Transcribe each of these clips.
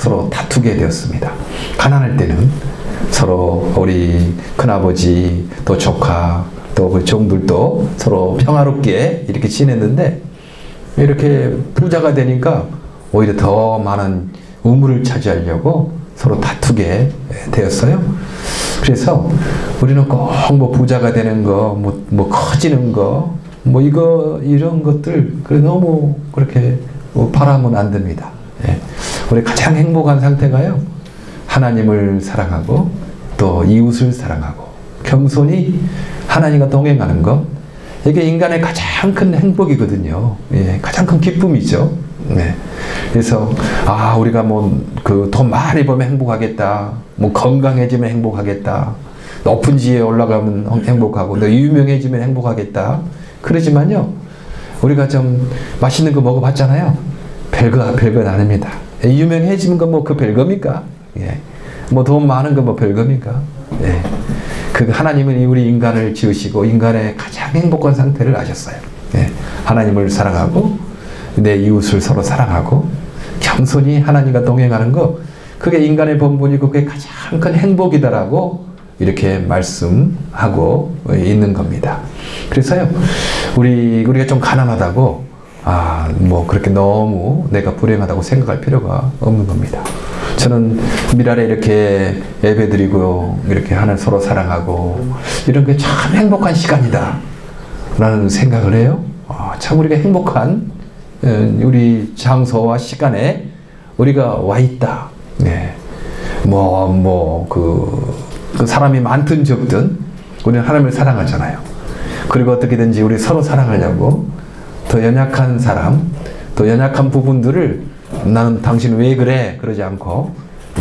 서로 다투게 되었습니다. 가난할 때는 서로 우리 큰아버지 또 조카 또 그 종들도 서로 평화롭게 이렇게 지냈는데 이렇게 부자가 되니까 오히려 더 많은 우물을 차지하려고 서로 다투게 되었어요. 그래서 우리는 꼭 뭐 부자가 되는 거, 뭐 커지는 거, 뭐 이런 것들 너무 그렇게 바라면 안 됩니다. 예. 우리 가장 행복한 상태가요, 하나님을 사랑하고 또 이웃을 사랑하고 겸손히 하나님과 동행하는 것, 이게 인간의 가장 큰 행복이거든요. 예, 가장 큰 기쁨이죠. 네. 그래서 우리가 뭐 그 돈 많이 벌면 행복하겠다, 뭐 건강해지면 행복하겠다, 높은 지위에 올라가면 행복하고 또 유명해지면 행복하겠다. 그러지만요, 우리가 좀 맛있는 거 먹어봤잖아요. 별거 아닙니다. 유명해지는 건 뭐 그 별겁니까? 예. 뭐 돈 많은 건 뭐 별겁니까? 예. 그 하나님은 우리 인간을 지으시고 인간의 가장 행복한 상태를 아셨어요. 예. 하나님을 사랑하고 내 이웃을 서로 사랑하고 겸손히 하나님과 동행하는 거, 그게 인간의 본분이고 그게 가장 큰 행복이다라고 이렇게 말씀하고 있는 겁니다. 그래서요, 우리가 좀 가난하다고 뭐 그렇게 너무 내가 불행하다고 생각할 필요가 없는 겁니다. 저는 미랄에 이렇게 예배드리고 이렇게 서로 사랑하고 이런 게 참 행복한 시간이다 라는 생각을 해요. 참 우리가 행복한 우리 장소와 시간에 우리가 와 있다. 네. 그 사람이 많든 적든 우리는 하나님을 사랑하잖아요. 그리고 어떻게든지 우리 서로 사랑하려고 더 연약한 사람, 또 연약한 부분들을 나는 당신 왜 그래? 그러지 않고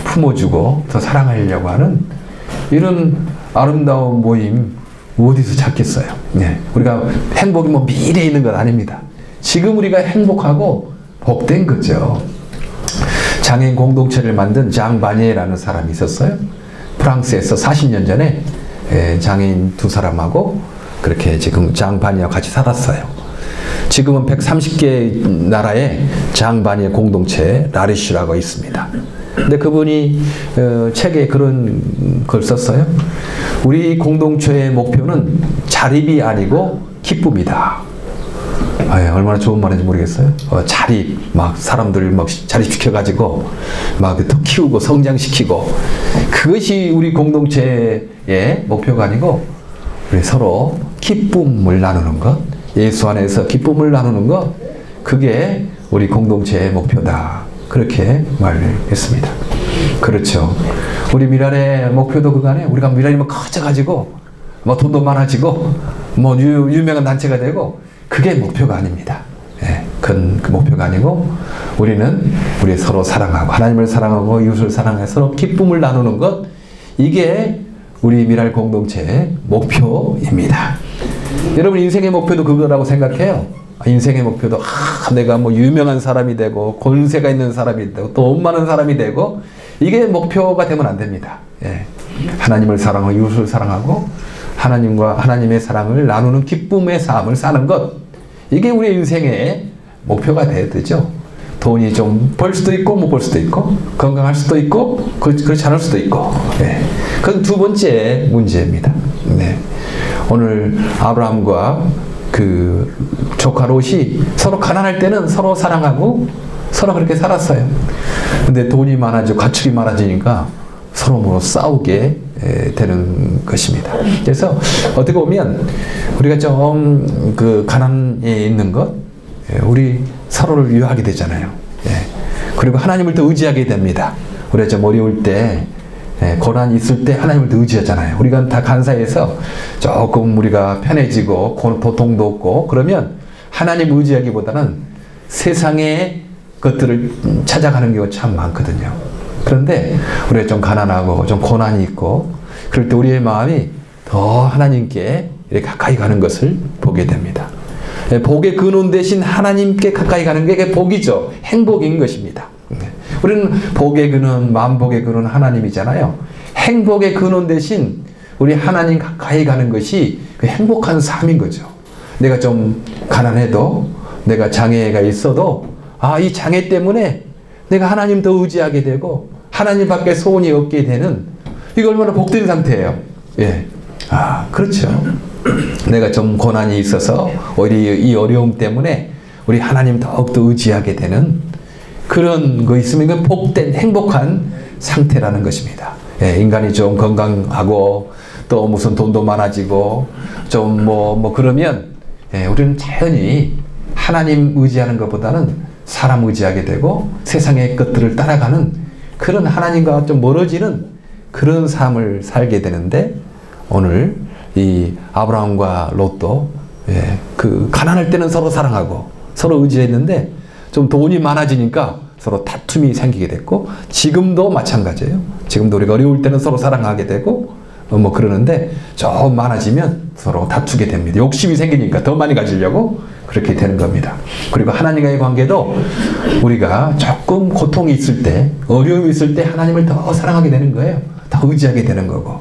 품어주고 더 사랑하려고 하는 이런 아름다운 모임 어디서 찾겠어요? 네. 우리가 행복이 뭐 미래에 있는 건 아닙니다. 지금 우리가 행복하고 복된 거죠. 장애인 공동체를 만든 장 바니에라는 사람이 있었어요. 프랑스에서 40년 전에 장애인 두 사람하고 그렇게 지금 장 바니에와 같이 살았어요. 지금은 130개 나라에 장 바니에 공동체 라리슈라고 있습니다. 근데 그분이 책에 그런 걸 썼어요. 우리 공동체의 목표는 자립이 아니고 기쁨이다. 얼마나 좋은 말인지 모르겠어요. 자립, 막 사람들을 막 자립시켜가지고 막 더 키우고 성장시키고, 그것이 우리 공동체의 목표가 아니고 우리 서로 기쁨을 나누는 것, 예수 안에서 기쁨을 나누는 것, 그게 우리 공동체의 목표다. 그렇게 말했습니다. 그렇죠. 우리 미랄의 목표도 그간에 우리가 미랄이 뭐 커져가지고 뭐 돈도 많아지고 뭐 유명한 단체가 되고 그게 목표가 아닙니다. 예, 그 목표가 아니고 우리는 우리 서로 사랑하고 하나님을 사랑하고 이웃을 사랑해서 서로 기쁨을 나누는 것, 이게 우리 미랄 공동체의 목표입니다. 여러분 인생의 목표도 그거라고 생각해요. 인생의 목표도 내가 뭐 유명한 사람이 되고 권세가 있는 사람이 되고 돈 많은 사람이 되고, 이게 목표가 되면 안 됩니다. 예. 하나님을 사랑하고 이웃을 사랑하고 하나님과 하나님의 사랑을 나누는 기쁨의 삶을 사는 것, 이게 우리 인생의 목표가 돼야 되죠. 돈이 좀 벌 수도 있고 못 벌 수도 있고 건강할 수도 있고 그렇지 않을 수도 있고, 예. 그건 두 번째 문제입니다. 네. 오늘 아브라함과 그 조카 롯이 서로 가난할 때는 서로 사랑하고 서로 그렇게 살았어요. 근데 돈이 많아지고 가축이 많아지니까 서로 뭐 싸우게 되는 것입니다. 그래서 어떻게 보면 우리가 좀 그 가난에 있는 것, 우리 서로를 위하게 되잖아요. 그리고 하나님을 더 의지하게 됩니다. 우리가 좀 어려울 때, 고난이 있을 때 하나님을 더 의지하잖아요. 우리가 다 간사해서 조금 우리가 편해지고 고통도 없고 그러면 하나님 의지하기보다는 세상의 것들을 찾아가는 경우가 참 많거든요. 그런데 우리가 좀 가난하고 좀 고난이 있고 그럴 때 우리의 마음이 더 하나님께 이렇게 가까이 가는 것을 보게 됩니다. 복의 근원 대신 하나님께 가까이 가는 게 복이죠. 행복인 것입니다. 우리는 복의 근원, 만복의 근원 하나님이잖아요. 행복의 근원 대신 우리 하나님 가까이 가는 것이 그 행복한 삶인 거죠. 내가 좀 가난해도, 내가 장애가 있어도 이 장애 때문에 내가 하나님 더 의지하게 되고 하나님밖에 소원이 없게 되는, 이거 얼마나 복된 상태예요. 예. 아, 그렇죠. 내가 좀 고난이 있어서 오히려 이 어려움 때문에 우리 하나님 더욱더 의지하게 되는 그런 거 있으면 이건 복된 행복한 상태라는 것입니다. 예, 인간이 좀 건강하고 또 무슨 돈도 많아지고 좀 뭐 그러면 예, 우리는 자연히 하나님 의지하는 것보다는 사람 의지하게 되고 세상의 것들을 따라가는 그런 하나님과 좀 멀어지는 그런 삶을 살게 되는데, 오늘 이 아브라함과 롯도 예, 그 가난할 때는 서로 사랑하고 서로 의지했는데 좀 돈이 많아지니까 서로 다툼이 생기게 됐고, 지금도 마찬가지예요. 지금도 우리가 어려울 때는 서로 사랑하게 되고 뭐 그러는데 좀 많아지면 서로 다투게 됩니다. 욕심이 생기니까 더 많이 가지려고 그렇게 되는 겁니다. 그리고 하나님과의 관계도 우리가 조금 고통이 있을 때, 어려움이 있을 때 하나님을 더 사랑하게 되는 거예요. 더 의지하게 되는 거고.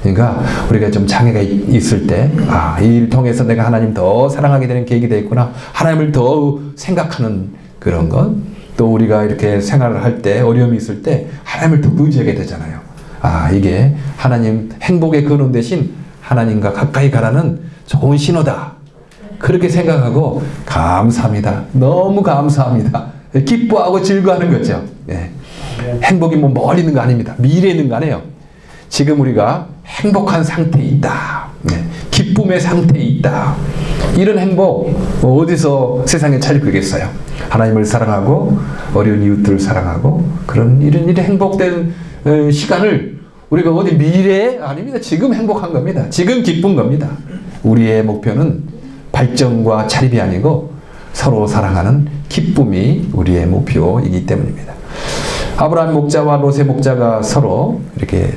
그러니까 우리가 좀 장애가 있을 때, 아, 이 일을 통해서 내가 하나님 더 사랑하게 되는 계기가 되겠구나, 하나님을 더 생각하는 그런 것. 또 우리가 이렇게 생활을 할 때, 어려움이 있을 때 하나님을 더 의지하게 되잖아요. 아, 이게 하나님 행복의 근원 대신 하나님과 가까이 가라는 좋은 신호다. 그렇게 생각하고 감사합니다. 너무 감사합니다. 기뻐하고 즐거워하는 거죠. 예. 행복이 뭐 멀리 있는 거 아닙니다. 미래에 있는 거 아니에요. 지금 우리가 행복한 상태에 있다. 네. 기쁨의 상태에 있다. 이런 행복 어디서 세상에 찾을 거겠어요. 하나님을 사랑하고 어려운 이웃들을 사랑하고 그런 이런 행복된 시간을 우리가 어디 미래에 아닙니다. 지금 행복한 겁니다. 지금 기쁜 겁니다. 우리의 목표는 발전과 자립이 아니고 서로 사랑하는 기쁨이 우리의 목표이기 때문입니다. 아브라함 목자와 롯의 목자가 서로 이렇게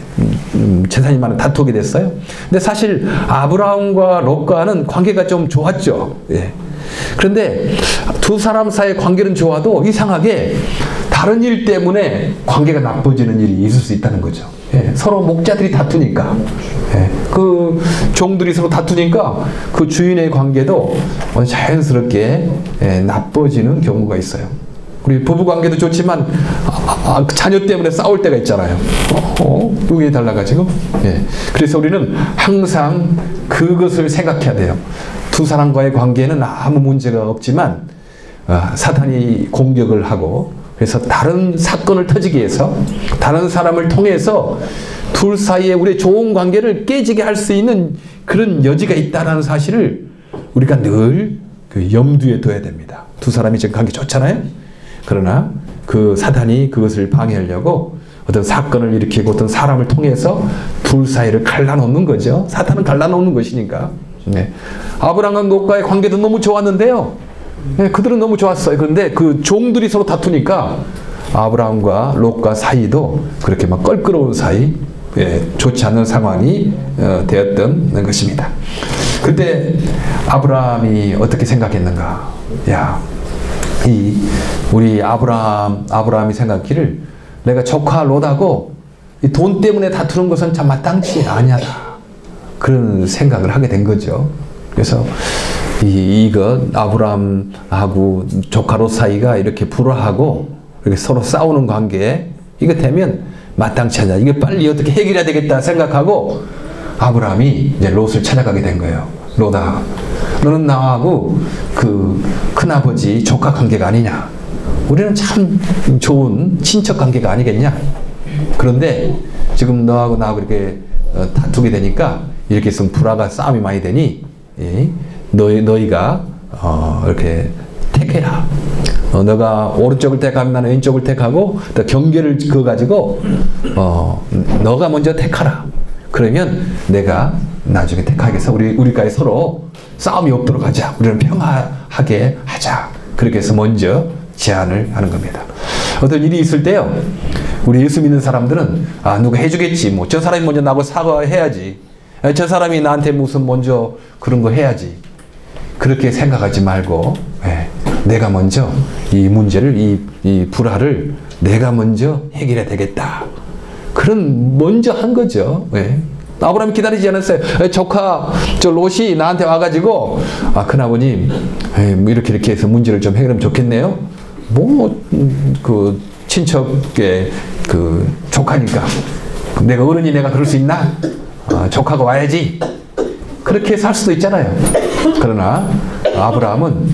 재산이 많은 다투게 됐어요. 근데 사실 아브라함과 롯과는 관계가 좀 좋았죠. 예. 그런데 두 사람 사이의 관계는 좋아도 이상하게 다른 일 때문에 관계가 나빠지는 일이 있을 수 있다는 거죠. 예. 서로 목자들이 다투니까, 예. 그 종들이 서로 다투니까 그 주인의 관계도 자연스럽게 나빠지는 경우가 있어요. 우리 부부관계도 좋지만 자녀 때문에 싸울 때가 있잖아요. 여기 달라가지고. 예. 그래서 우리는 항상 그것을 생각해야 돼요. 두 사람과의 관계는 아무 문제가 없지만 사탄이 공격을 하고, 그래서 다른 사건을 터지기 위해서 다른 사람을 통해서 둘 사이에 우리의 좋은 관계를 깨지게 할 수 있는 그런 여지가 있다는 사실을 우리가 늘 그 염두에 둬야 됩니다. 두 사람이 지금 관계 좋잖아요. 그러나 그 사탄이 그것을 방해하려고 어떤 사건을 일으키고 어떤 사람을 통해서 둘 사이를 갈라놓는 거죠. 사탄은 갈라놓는 것이니까. 네. 아브라함과 롯과의 관계도 너무 좋았는데요. 네, 그들은 너무 좋았어요. 그런데 그 종들이 서로 다투니까 아브라함과 롯과 사이도 그렇게 막 껄끄러운 사이, 좋지 않은 상황이 되었던 것입니다. 그때 아브라함이 어떻게 생각했는가? 야, 우리 아브라함이 생각하기를 내가 조카 롯하고 이 돈 때문에 다투는 것은 참 마땅치 아니하다. 그런 생각을 하게 된 거죠. 그래서 이거 아브라함하고 조카 롯 사이가 이렇게 불화하고 이렇게 서로 싸우는 관계, 이거 되면 마땅치 않아. 이거 빨리 어떻게 해결해야 되겠다 생각하고 아브라함이 이제 롯을 찾아가게 된 거예요. 롯아, 너는 나하고 그 큰아버지 조카 관계가 아니냐? 우리는 참 좋은 친척 관계가 아니겠냐? 그런데 지금 너하고 나하고 이렇게 다투게 되니까 이렇게 있으면 불화가 싸움이 많이 되니 너희가 이렇게 택해라. 너가 오른쪽을 택하면 나는 왼쪽을 택하고 또 경계를 그어가지고 너가 먼저 택하라. 그러면 내가 나중에 택하겠어. 우리까지 서로 싸움이 없도록 하자. 우리는 평화하게 하자. 그렇게 해서 먼저 제안을 하는 겁니다. 어떤 일이 있을 때요, 우리 예수 믿는 사람들은 누가 해주겠지. 뭐 저 사람이 먼저 나하고 사과해야지. 저 사람이 나한테 무슨 먼저 그런 거 해야지. 그렇게 생각하지 말고 내가 먼저 이 문제를 이 불화를 내가 먼저 해결해야 되겠다. 그런 먼저 한 거죠. 아브라함이 기다리지 않았어요. 조카 저 롯이 나한테 와가지고 큰아버님 이렇게 해서 문제를 좀 해결하면 좋겠네요. 뭐 그 친척의 그 조카니까 내가 어른이 내가 그럴 수 있나? 조카가 와야지. 그렇게 살 수도 있잖아요. 그러나 아브라함은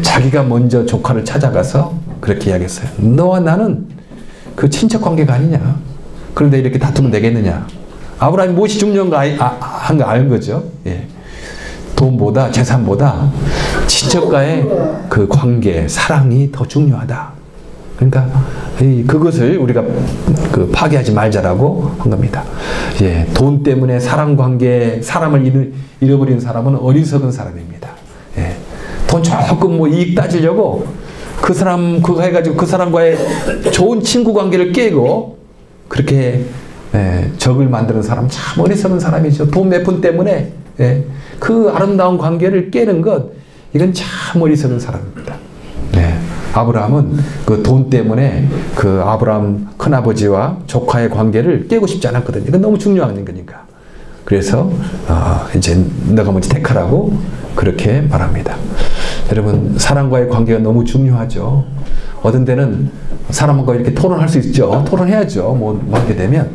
자기가 먼저 조카를 찾아가서 그렇게 이야기했어요. 너와 나는 그 친척 관계가 아니냐. 그런데 이렇게 다투면 되겠느냐. 아브라함이 무엇이 중요한 거 한 거 아는 거죠. 예. 돈보다 재산보다 친척과의 그 관계, 사랑이 더 중요하다. 그러니까 그것을 우리가 그 파괴하지 말자라고 한 겁니다. 예, 돈 때문에 사랑 관계, 사람을 잃어버리는 사람은 어리석은 사람입니다. 예, 돈 조금 뭐 이익 따지려고 그 사람 그거 해가지고 그 사람과의 좋은 친구 관계를 깨고 그렇게 적을 만드는 사람 참 어리석은 사람이죠. 돈 몇 푼 때문에 그 아름다운 관계를 깨는 것, 이건 참 어리석은 사람입니다. 아브라함은 그 돈 때문에 그 아브라함 큰아버지와 조카의 관계를 깨고 싶지 않았거든요. 이건 너무 중요한 거니까. 그래서 이제 너가 먼저 택하라고 그렇게 말합니다. 여러분, 사람과의 관계가 너무 중요하죠. 어떤 때는 사람과 이렇게 토론할 수 있죠. 토론해야죠. 뭐 하게 되면.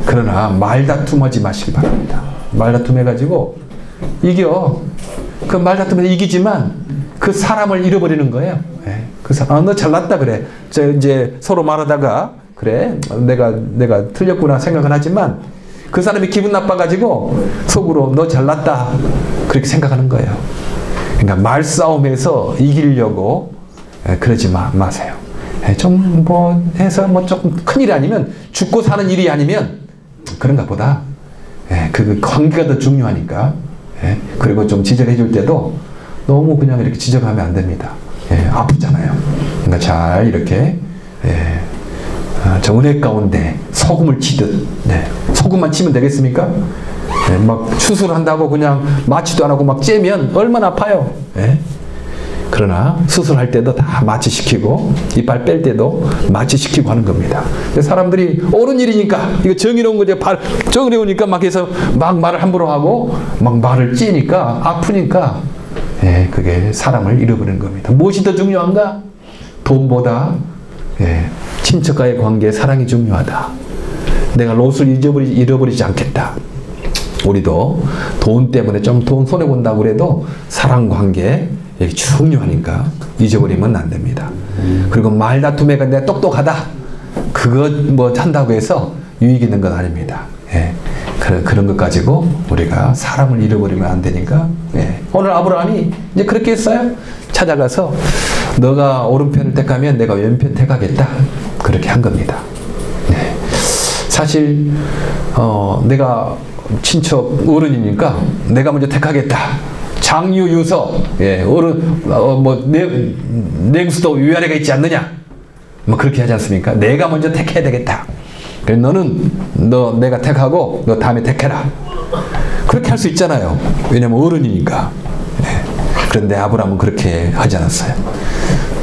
그러나 말다툼하지 마시기 바랍니다. 말다툼 해가지고 이겨. 그 말다툼에서 이기지만 그 사람을 잃어버리는 거예요. 그 사람, 너 잘났다 그래. 이제 서로 말하다가 그래, 내가 틀렸구나 생각은 하지만 그 사람이 기분 나빠가지고 속으로 너 잘났다 그렇게 생각하는 거예요. 그러니까 말싸움에서 이기려고 그러지 마세요. 좀 뭐 해서 뭐 조금 큰일 아니면 죽고 사는 일이 아니면 그런가 보다. 그 관계가 더 중요하니까. 그리고 좀 지적해 줄 때도 너무 그냥 이렇게 지적하면 안 됩니다. 아프잖아요. 그러니까 잘 이렇게 저 은혜 가운데 소금을 치듯 소금만 치면 되겠습니까? 막 수술한다고 그냥 마취도 안 하고 막 째면 얼마나 아파요. 그러나 수술할 때도 다 마취시키고 이빨 뺄 때도 마취시키고 하는 겁니다. 사람들이 옳은 일이니까 이거 정의로운 거죠. 정의로우니까 막 해서 막 말을 함부로 하고 막 말을 찌니까 아프니까 그게 사람을 잃어버리는 겁니다. 무엇이 더 중요한가? 돈보다 친척과의 관계, 사랑이 중요하다. 내가 롯을 잃어버리지 않겠다. 우리도 돈 때문에 좀 돈 손해본다고 그래도 사랑 관계 중요하니까 잊어버리면 안 됩니다. 그리고 말다툼에가 내가 똑똑하다. 그거 뭐 한다고 해서 유익 있는 건 아닙니다. 그런 것 가지고 우리가 사람을 잃어버리면 안 되니까. 오늘 아브라함이 이제 그렇게 했어요. 찾아가서 너가 오른편을 택하면 내가 왼편 택하겠다. 그렇게 한 겁니다. 사실 내가 친척 어른이니까 내가 먼저 택하겠다. 장유유서 어른 뭐 냉수도 위아래가 있지 않느냐. 뭐 그렇게 하지 않습니까? 내가 먼저 택해야 되겠다. 그래서 너는 내가 택하고 너 다음에 택해라. 그렇게 할 수 있잖아요. 왜냐면 어른이니까. 그런데 아브라함은 그렇게 하지 않았어요.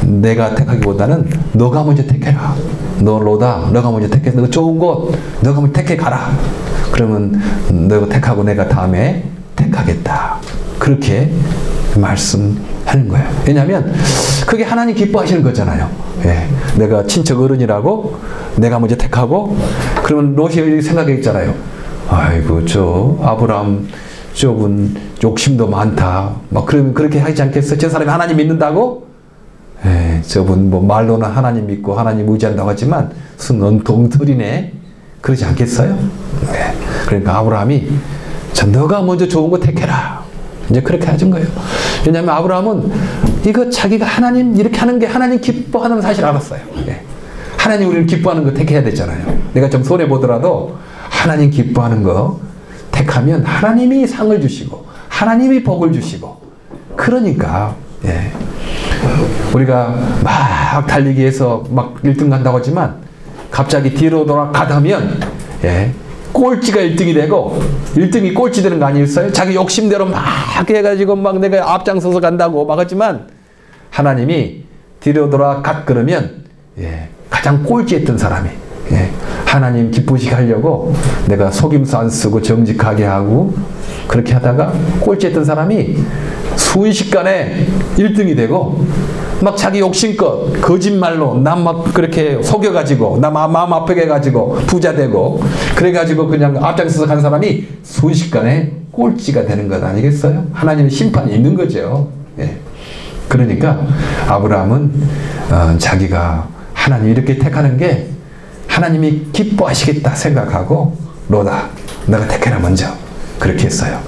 내가 택하기보다는 너가 먼저 택해라. 너 로다, 너가 먼저 택해서 너 좋은 곳 너가 먼저 택해 가라. 그러면 너가 택하고 내가 다음에 택하겠다. 그렇게 말씀하는 거예요. 왜냐하면 그게 하나님 기뻐하시는 거잖아요. 내가 친척 어른이라고 내가 먼저 택하고 그러면 롯이 생각했잖아요. 아이고 저 아브라함 저분 욕심도 많다. 막 그러면 그렇게 하지 않겠어? 저 사람이 하나님 믿는다고? 저분 뭐 말로는 하나님 믿고 하나님 의지한다고 하지만 무슨 엉뚱틀이네. 그러지 않겠어요? 그러니까 아브라함이 너가 먼저 좋은 거 택해라. 이제 그렇게 해준 거예요. 왜냐하면 아브라함은 이거 자기가 하나님 이렇게 하는 게 하나님 기뻐하는 사실 알았어요. 하나님 우리를 기뻐하는 거 택해야 되잖아요. 내가 좀 손해보더라도 하나님 기뻐하는 거 택하면 하나님이 상을 주시고 하나님이 복을 주시고 그러니까 우리가 막 달리기 해서 막 1등 간다고 하지만 갑자기 뒤로 돌아가다면 꼴찌가 1등이 되고 1등이 꼴찌 되는 거 아니었어요? 자기 욕심대로 막 해가지고 막 내가 앞장서서 간다고 막 하지만 하나님이 뒤로 돌아갔 그러면 가장 꼴찌했던 사람이 예. 하나님 기쁘시게 하려고 내가 속임수 안 쓰고 정직하게 하고 그렇게 하다가 꼴찌했던 사람이 순식간에 1등이 되고 막 자기 욕심껏 거짓말로 남 막 그렇게 속여가지고 남 마음 아프게 해가지고 부자 되고 그래가지고 그냥 앞장서서 간 사람이 순식간에 꼴찌가 되는 것 아니겠어요? 하나님의 심판이 있는 거죠. 예. 그러니까 아브라함은 자기가 하나님 이렇게 택하는 게 하나님이 기뻐하시겠다 생각하고 로다 너가 택해라 먼저 그렇게 했어요.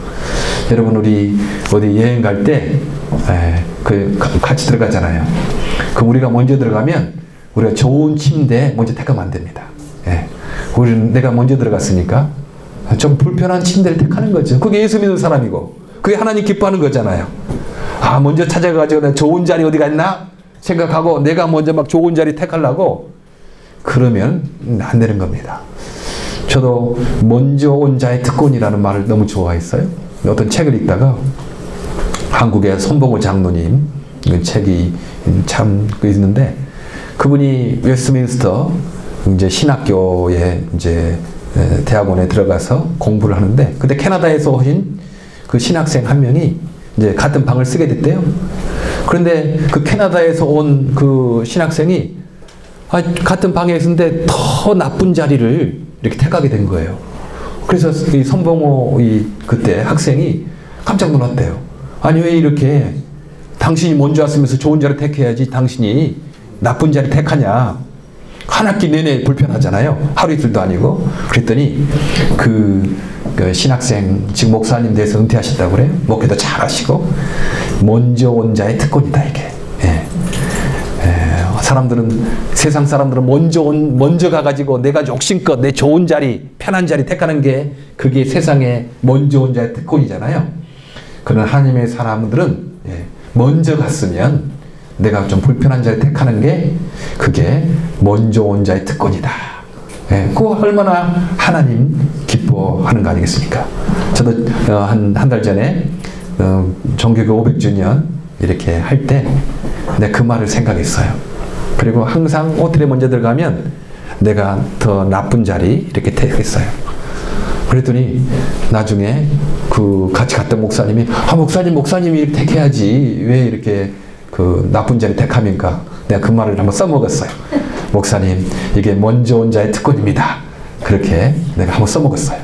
여러분 우리 어디 여행 갈 때 같이 들어가잖아요. 그럼 우리가 먼저 들어가면 우리가 좋은 침대 먼저 택하면 안 됩니다. 예. 우리는 내가 먼저 들어갔으니까 좀 불편한 침대를 택하는 거죠. 그게 예수 믿는 사람이고 그게 하나님 기뻐하는 거잖아요. 아 먼저 찾아가가지고 내가 좋은 자리 어디가 있나 생각하고 내가 먼저 막 좋은 자리 택하려고 그러면 안 되는 겁니다. 저도 먼저 온 자의 특권이라는 말을 너무 좋아했어요. 어떤 책을 읽다가 한국의 손봉호 장로님 책이 참 있는데 그분이 웨스트민스터 이제 신학교에 이제 대학원에 들어가서 공부를 하는데 그때 캐나다에서 오신 그 신학생 한 명이 이제 같은 방을 쓰게 됐대요. 그런데 그 캐나다에서 온 그 신학생이 같은 방에 있었는데 더 나쁜 자리를 이렇게 택하게 된 거예요. 그래서 이 손봉호 그때 학생이 깜짝 놀랐대요. 아니 왜 이렇게 당신이 먼저 왔으면서 좋은 자리 택해야지 당신이 나쁜 자리 택하냐. 한 학기 내내 불편하잖아요. 하루 이틀도 아니고. 그랬더니 그 신학생 지금 목사님 돼서 은퇴하셨다고 그래요. 목회도 잘하시고 먼저 온 자의 특권이다 이게. 예. 사람들은 세상 사람들은 먼저 가가지고 내가 욕심껏 내 좋은 자리 편한 자리 택하는 게 그게 세상에 먼저 온 자의 특권이잖아요. 그런 하나님의 사람들은 먼저 갔으면 내가 좀 불편한 자리 택하는 게 그게 먼저 온 자의 특권이다. 그거 얼마나 하나님 기뻐하는 거 아니겠습니까? 저도 한 달 전에 종교교 500주년 이렇게 할 때 내가 그 말을 생각했어요. 그리고 항상 호텔에 먼저 들어가면 내가 더 나쁜 자리 이렇게 택했어요. 그랬더니 나중에 그 같이 갔던 목사님이 목사님이 이렇게 택해야지 왜 이렇게 그 나쁜 자리 택합니까? 내가 그 말을 한번 써먹었어요. 목사님 이게 먼저 온 자의 특권입니다. 그렇게 내가 한번 써먹었어요.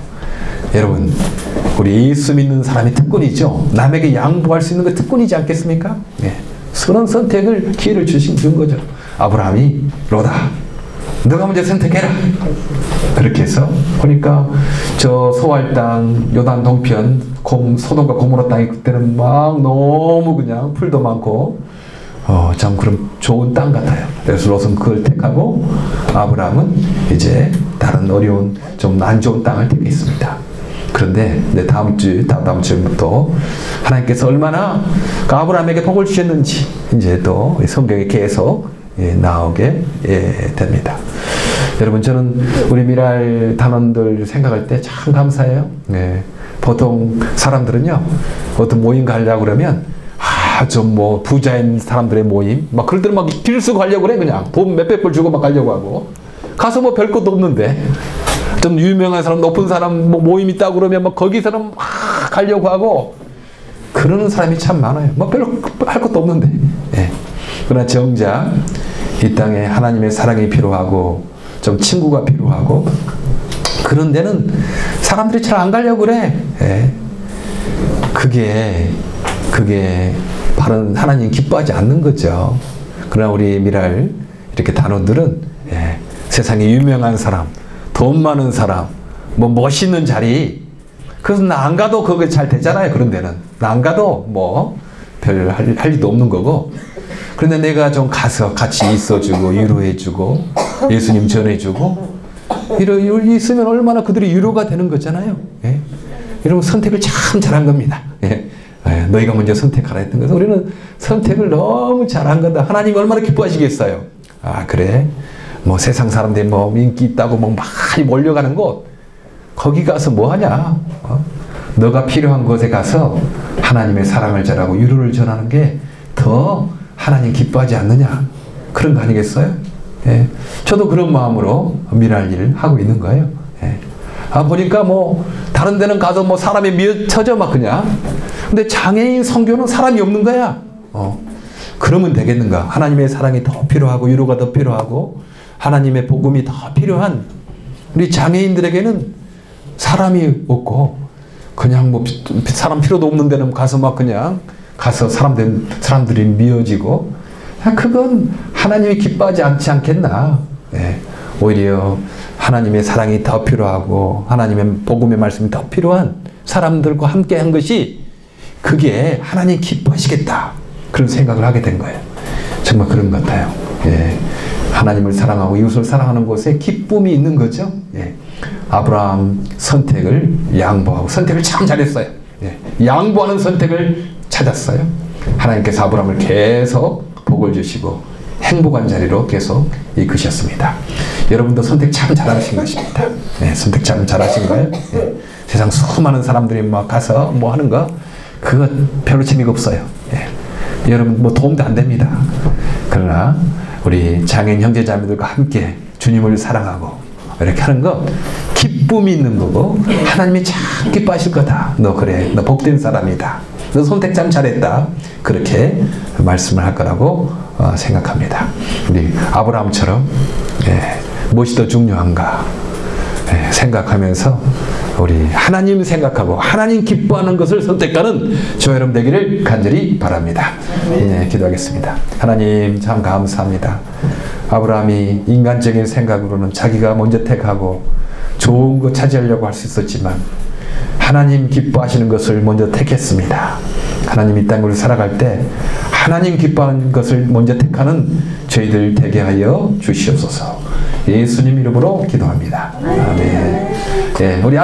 여러분 우리 예수 믿는 사람이 특권이죠. 남에게 양보할 수 있는 거 특권이지 않겠습니까? 선한 선택을 기회를 준 거죠. 아브라함이 로다 너가 먼저 선택해라 그렇게 해서 보니까 저 소알 땅 요단 동편 소돔과 고모라 땅이 그때는 막 너무 그냥 풀도 많고 참 그런 좋은 땅 같아요. 그래서 롯은 그걸 택하고 아브라함은 이제 다른 어려운 좀 안 좋은 땅을 택했습니다. 그런데 다음 주부터 하나님께서 얼마나 아브라함에게 복을 주셨는지 이제 또 성경에 계속 나오게 됩니다. 여러분 저는 우리 미랄 단원들 생각할 때 참 감사해요. 보통 사람들은요 어떤 모임 가려고 그러면 좀 뭐 부자인 사람들의 모임 막 그럴 때는 막 길 쓰고 가려고 그래. 그냥 돈 몇백 불 주고 막 가려고 하고 가서 뭐 별 것도 없는데 좀 유명한 사람 높은 사람 뭐 모임 있다고 그러면 막 거기서는 막 가려고 하고 그러는 사람이 참 많아요. 뭐 별로 할 것도 없는데. 그러나 정작 이 땅에 하나님의 사랑이 필요하고 좀 친구가 필요하고 그런 데는 사람들이 잘 안 가려고 그래. 그게 바로 하나님 기뻐하지 않는 거죠. 그러나 우리 미랄 이렇게 단원들은 세상에 유명한 사람, 돈 많은 사람, 뭐 멋있는 자리 그래서 나 안 가도 그게 잘 되잖아요. 그런 데는 나 안 가도 뭐 별 할 일도 없는 거고 그런데 내가 좀 가서 같이 있어주고 위로해주고 예수님 전해주고 이런 있으면 얼마나 그들이 위로가 되는 거잖아요. 여러분 선택을 참 잘한 겁니다. 너희가 먼저 선택하라 했던 것은 우리는 선택을 너무 잘한 거다. 하나님이 얼마나 기뻐하시겠어요. 그래 뭐 세상 사람들이 뭐 인기 있다고 뭐 많이 몰려가는 곳 거기 가서 뭐 하냐. 너가 필요한 곳에 가서 하나님의 사랑을 전하고 위로를 전하는 게 더 하나님 기뻐하지 않느냐 그런 거 아니겠어요? 예. 저도 그런 마음으로 미랄 일을 하고 있는 거예요. 예. 보니까 뭐 다른 데는 가서 뭐 사람이 미어쳐져 막 그냥. 근데 장애인 선교는 사람이 없는 거야. 그러면 되겠는가? 하나님의 사랑이 더 필요하고 위로가 더 필요하고 하나님의 복음이 더 필요한 우리 장애인들에게는 사람이 없고 그냥 뭐 사람 필요도 없는 데는 가서 막 그냥 가서 사람들이 미어지고 그건 하나님이 기뻐하지 않겠나. 예. 오히려 하나님의 사랑이 더 필요하고 하나님의 복음의 말씀이 더 필요한 사람들과 함께 한 것이 그게 하나님 기뻐하시겠다. 그런 생각을 하게 된 거예요. 정말 그런 것 같아요. 예. 하나님을 사랑하고 이웃을 사랑하는 곳에 기쁨이 있는 거죠. 예. 아브라함 선택을 양보하고 선택을 참 잘했어요. 예. 양보하는 선택을 찾았어요. 하나님께서 아브라함을 계속 복을 주시고 행복한 자리로 계속 이끄셨습니다. 여러분도 선택 참 잘하신 것입니다. 예. 선택 참 잘하신 거예요. 예. 세상 수많은 사람들이 막 가서 뭐 하는 거 그거 별로 재미가 없어요. 예. 여러분 뭐 도움도 안 됩니다. 그러나 우리 장애인 형제자매들과 함께 주님을 사랑하고 이렇게 하는 거 기쁨이 있는 거고 하나님이 참 기뻐하실 거다. 너 그래, 너 복된 사람이다. 너 선택 참 잘했다. 그렇게 말씀을 할 거라고 생각합니다. 우리 아브라함처럼 무엇이 더 중요한가 생각하면서 우리 하나님 생각하고 하나님 기뻐하는 것을 선택하는 저와 여러분 되기를 간절히 바랍니다. 기도하겠습니다. 하나님 참 감사합니다. 아브라함이 인간적인 생각으로는 자기가 먼저 택하고 좋은 거 차지하려고 할 수 있었지만 하나님 기뻐하시는 것을 먼저 택했습니다. 하나님 이 땅을 살아갈 때 하나님 기뻐하는 것을 먼저 택하는 저희들 되게 하여 주시옵소서. 예수님 이름으로 기도합니다. 아멘. 우리